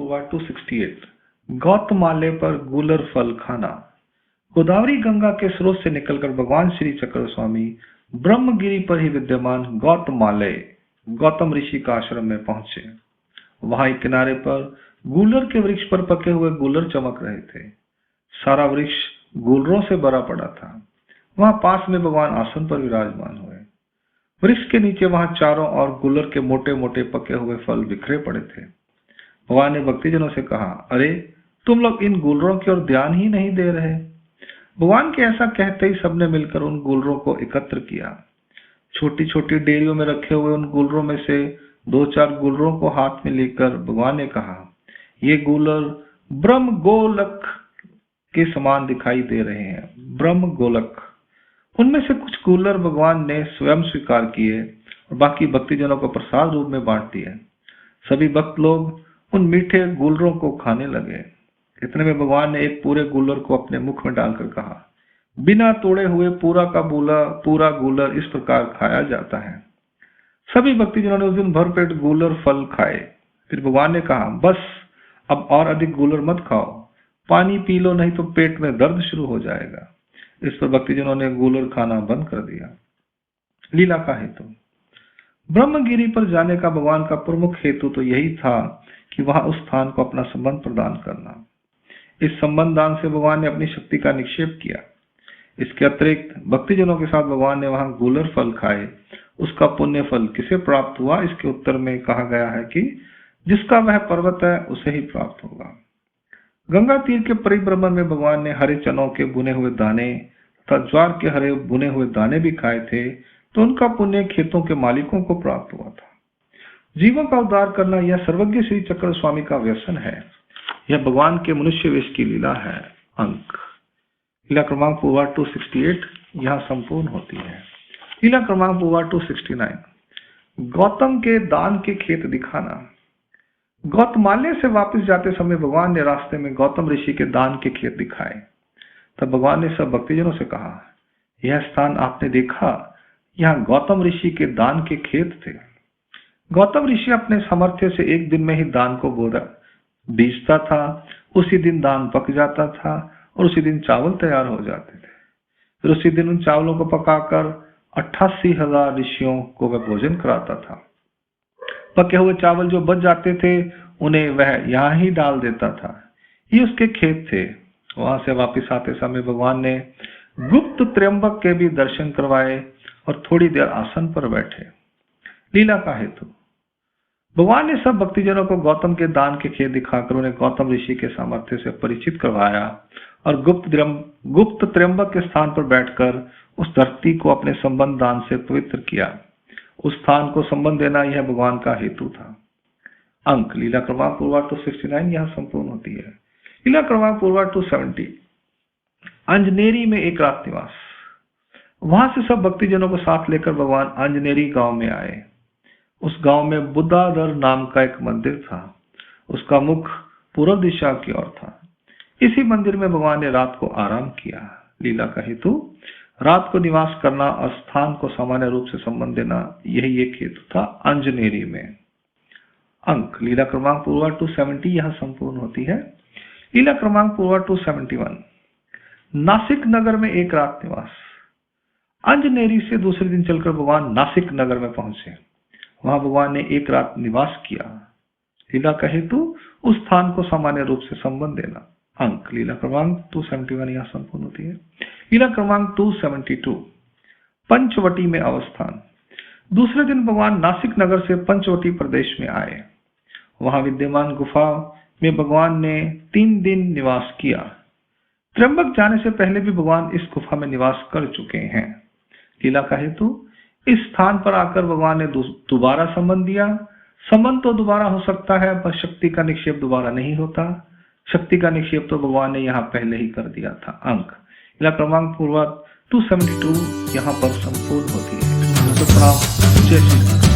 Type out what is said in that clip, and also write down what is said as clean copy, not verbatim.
पूर्वार्ड 268। गौतमालय पर गूलर फल खाना। गोदावरी गंगा के स्रोत से निकलकर भगवान श्री चक्र स्वामी ब्रह्मगिरी पर ही विद्यमान गौतमालय गौतम ऋषि का आश्रम में पहुंचे। वहां एक किनारे पर गूलर के वृक्ष पर पके हुए गूलर चमक रहे थे। सारा वृक्ष गूलरों से भरा पड़ा था। वहां पास में भगवान आसन पर विराजमान हुए। वृक्ष के नीचे वहां चारों ओर गूलर के मोटे मोटे पके हुए फल बिखरे पड़े थे। भगवान ने भक्तिजनों से कहा, अरे तुम लोग इन गूलरों की ओर ध्यान ही नहीं दे रहे। भगवान के ऐसा कहते ही सबने मिलकर उन गूलरों को एकत्र किया। छोटी छोटी डेरियों में रखे हुए उन गूलरों में से 2-4 गूलरों को हाथ में लेकर भगवान ने कहा, ये गूलर ब्रह्म गोलक के समान दिखाई दे रहे हैं। ब्रह्म गोलक। उनमें से कुछ गूलर भगवान ने स्वयं स्वीकार किए और बाकी भक्तिजनों को प्रसाद रूप में बांट दिए। सभी भक्त लोग उन मीठे गूलरों को खाने लगे। इतने में भगवान ने एक पूरे गूलर को अपने मुख में डालकर कहा, बिना तोड़े हुए पूरा गूलर इस प्रकार खाया जाता है। सभी भक्तिजनों ने उस दिन भरपेट गूलर फल खाए। फिर भगवान ने कहा, बस अब और अधिक गूलर मत खाओ, पानी पी लो, नहीं तो पेट में दर्द शुरू हो जाएगा। इस पर भक्तिजनों ने गूलर खाना बंद कर दिया। लीला का हेतु। ब्रह्मगिरी पर जाने का भगवान का प्रमुख हेतु तो यही था कि वहां उस स्थान को अपना संबंध प्रदान करना। इस संबंध दान से भगवान ने अपनी शक्ति का निक्षेप किया। इसके अतिरिक्त भक्तिजनों के साथ भगवान ने वहां गूलर फल खाए। उसका पुण्य फल किसे प्राप्त हुआ? इसके उत्तर में कहा गया है कि जिसका वह पर्वत है उसे ही प्राप्त होगा। गंगा तीर के परिभ्रमण में भगवान ने हरे चनों के बुने हुए दाने तथा ज्वार के हरे बुने हुए दाने भी खाए थे, तो उनका पुण्य खेतों के मालिकों को प्राप्त हुआ था। जीवों का उद्धार करना यह सर्वज्ञ श्री चक्र स्वामी का व्यसन है। यह भगवान के मनुष्य वेश की लीला है। अंक लीला क्रमांक पूर्वार्ड 268 यहाँ संपूर्ण होती है। लीला क्रमांक पूर्वार्ड 269। गौतम के दान के खेत दिखाना। गौतमालय से वापस जाते समय भगवान ने रास्ते में गौतम ऋषि के दान के खेत दिखाए। तब भगवान ने सब भक्तिजनों से कहा, यह स्थान आपने देखा, यहाँ गौतम ऋषि के दान के खेत थे। गौतम ऋषि अपने सामर्थ्य से एक दिन में ही दान को बीजता था। उसी दिन दान पक जाता था और उसी दिन चावल तैयार हो जाते थे। फिर उसी दिन उन चावलों को पकाकर 88,000 ऋषियों को वह भोजन कराता था। पके हुए चावल जो बच जाते थे उन्हें वह यहाँ ही डाल देता था। ये उसके खेत थे। वहां से वापस आते समय भगवान ने गुप्त त्र्यंबक के भी दर्शन करवाए और थोड़ी देर आसन पर बैठे। लीला का हेतु। भगवान ने सब भक्तिजनों को गौतम के दान के खेत दिखाकर उन्हें गौतम ऋषि के सामर्थ्य से परिचित करवाया और गुप्त त्र्यंबक के स्थान पर बैठकर उस धरती को अपने संबंध दान से पवित्र किया। उस स्थान को संबंध देना यह भगवान का हेतु था। अंक लीला क्रमांक पूर्वार्ड 269 यहाँ संपूर्ण होती है। लीला क्रमांक पूर्वार्ड 270। अंजनेरी में एक रात निवास। वहां से सब भक्तिजनों को साथ लेकर भगवान अंजनेरी गांव में आए। उस गांव में बुद्धाधर नाम का एक मंदिर था। उसका मुख पूर्व दिशा की ओर था। इसी मंदिर में भगवान ने रात को आराम किया। लीला का हेतु। रात को निवास करना और स्थान को सामान्य रूप से संबंध देना, यही एक हेतु था अंजनेरी में। अंक लीला क्रमांक पूर्वार्ड 270 यहाँ संपूर्ण होती है। लीला क्रमांक पूर्वार्ड 271। नासिक नगर में एक रात निवास। अंजनेरी से दूसरे दिन चलकर भगवान नासिक नगर में पहुंचे। वहां भगवान ने एक रात निवास किया। लीला का हेतु। उस स्थान को सामान्य रूप से संबंध देना। अंक लीला क्रमांक 271 यहाँ संपूर्ण होती है। लीला क्रमांक 272। पंचवटी में अवस्थान। दूसरे दिन भगवान नासिक नगर से पंचवटी प्रदेश में आए। वहां विद्यमान गुफा में भगवान ने 3 दिन निवास किया। त्र्यंबक जाने से पहले भी भगवान इस गुफा में निवास कर चुके हैं। लीला का हेतु। इस स्थान पर आकर भगवान ने दोबारा संबंध दिया। संबंध तो दोबारा हो सकता है, पर शक्ति का निक्षेप दोबारा नहीं होता। शक्ति का निक्षेप तो भगवान ने यहाँ पहले ही कर दिया था। अंक लीला क्रमांक पूर्वार्ड 272 यहाँ पर संपूर्ण होती है। तो प्रणाम। जय श्री कृष्ण।